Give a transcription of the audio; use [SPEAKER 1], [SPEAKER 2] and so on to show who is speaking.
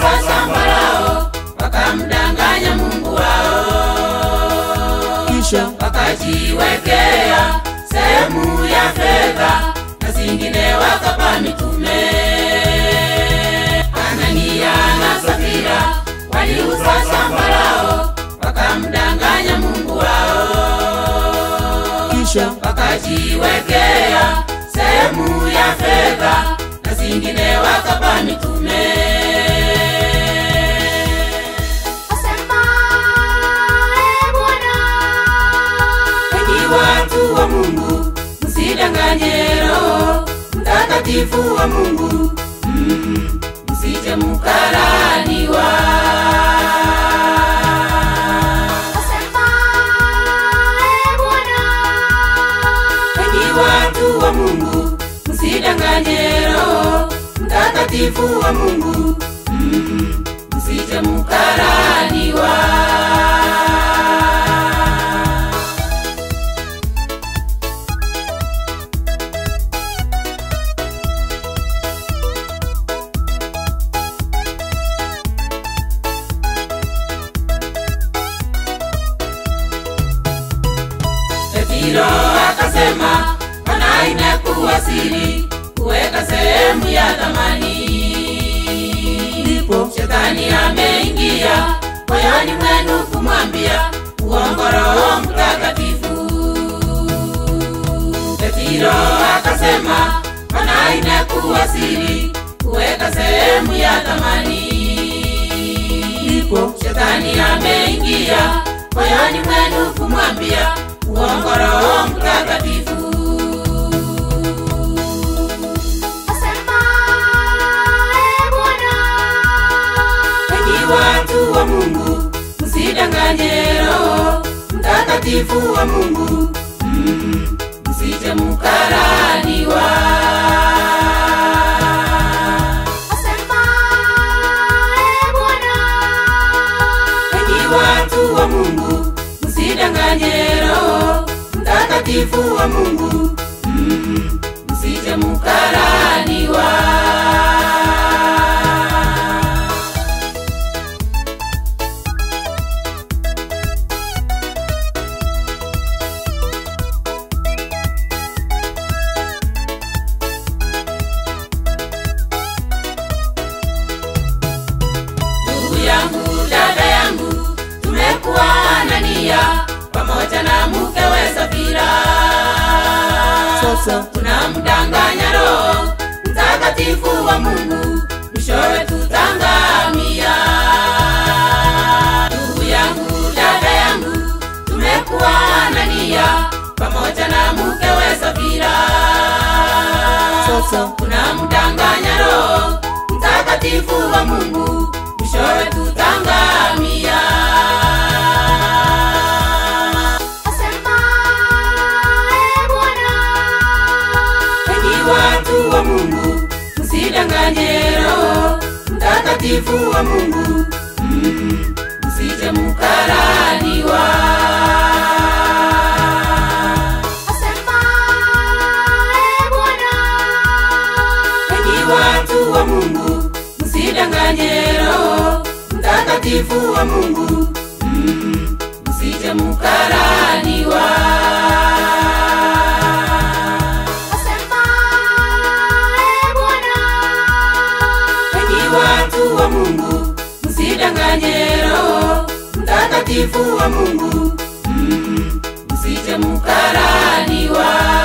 [SPEAKER 1] waliuza shamba lao wakamdanganya Mungu wao,
[SPEAKER 2] kisha
[SPEAKER 1] wakajiwekea sehemu ya fedha na zingine wakapa mitume. Anania na Safira waliuza shamba lao wakamdanganya Mungu wao,
[SPEAKER 2] kisha
[SPEAKER 1] wakajiwekea sehemu ya fedha na zingine wakapa mitume.
[SPEAKER 3] Asema Bwana,
[SPEAKER 1] Enyi watu wa Mungu, msidanganye Roho Mtakatifu wa Mungu, msije mkaraniwa.
[SPEAKER 3] asema Bwana,
[SPEAKER 1] Enyi watu wa Mungu, msidanganye Roho Mtakatifu wa Mungu, msije mkaraniwa. Petro akasema, Bwana, imekuwa siri kuweka sehemu ya thamani.
[SPEAKER 2] ndipo
[SPEAKER 1] Shetani ameingia moyoni mwenu kumwambia uongo Roho Mtakatifu. Petro akasema, Bwana, imekuwa siri kuweka sehemu ya thamani.
[SPEAKER 2] ndipo
[SPEAKER 1] Shetani ameingia moyoni mwenu kumwambia uongo Roho Mtakatifu.
[SPEAKER 3] asema Bwana,
[SPEAKER 1] Enyi watu wa Mungu, msidanganye Roho Mtakatifu wa Mungu, msije mkaraniwa.
[SPEAKER 3] asema Bwana,
[SPEAKER 1] Enyi watu wa Mungu, msidanganye Roho Mtakatifu wa Mungu, msije mkaraniwa. Ndugu yangu, dada yangu, tumekuwa Anania pamoja na mkewe Safira.
[SPEAKER 2] sasa
[SPEAKER 1] Tunamdanganya Roho Mtakatifu wa Mungu, mwishowe tutangamia. Ndugu yangu, dada yangu, tumekuwa Anania pamoja na mkewe Safira.
[SPEAKER 2] sasa
[SPEAKER 1] Tunamdanganya Roho Mtakatifu wa Mungu, mwishowe tutangamia.
[SPEAKER 3] asema Bwana,
[SPEAKER 1] Enyi watu wa Mungu, msidanganye Roho Mtakatifu wa Mungu, msije mkaraniwa.
[SPEAKER 3] asema Bwana,
[SPEAKER 1] Enyi watu wa Mungu, msidanganye Roho Mtakatifu wa Mungu, msije mkaraniwa.
[SPEAKER 3] asema Bwana,
[SPEAKER 1] Enyi watu wa Mungu, msidanganye Roho Mtakatifu wa Mungu, msije mkaraniwa.